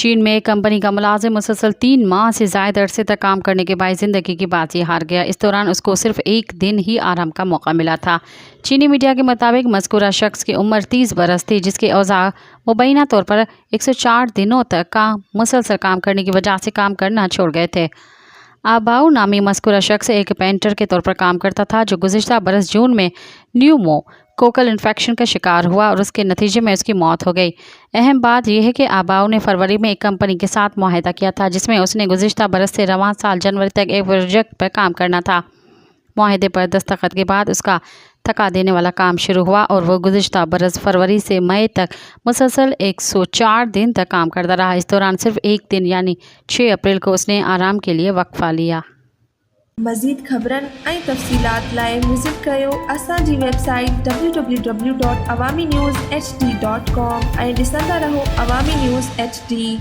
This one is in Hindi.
चीन में एक कंपनी का मुलाजिम मुसलसल 3 माह से ज़ायद अरसे तक काम करने के बाद ज़िंदगी की बाजी हार गया। इस दौरान उसको सिर्फ एक दिन ही आराम का मौका मिला था। चीनी मीडिया के मुताबिक मज़कूरा शख्स की उम्र 30 बरस थी, जिसके औज़ा मुबैना तौर पर 104 दिनों तक का मुसलसल काम करने की वजह से काम करना छोड़ गए थे। आबाऊ नामी मज़कूरा शख्स एक पेंटर के तौर पर काम करता था, जो गुज़िश्ता बरस जून में न्यूमोकोकल इन्फेक्शन का शिकार हुआ और उसके नतीजे में उसकी मौत हो गई। अहम बात यह है कि आबाऊ ने फरवरी में एक कंपनी के साथ मुआहदा किया था, जिसमें उसने गुज़िश्ता बरस से रवां साल जनवरी तक एक प्रोजेक्ट पर काम करना था। मुआहदे पर दस्तखत के बाद उसका थका देने वाला काम शुरू हुआ और वो गुज़िश्ता बरस फरवरी से मई तक मुसलसल 104 दिन तक काम करता रहा। इस दौरान सिर्फ एक दिन यानी 6 अप्रैल को उसने आराम के लिए वक्फा लिया। मज़ीद ख़बरनि ऐं तफ़सीलात लाइ विज़िट कयो असांजी वेबसाइट www.awamiNewsHD.com ऐं ॾिसंदा रहो अवामी न्यूज़ HD।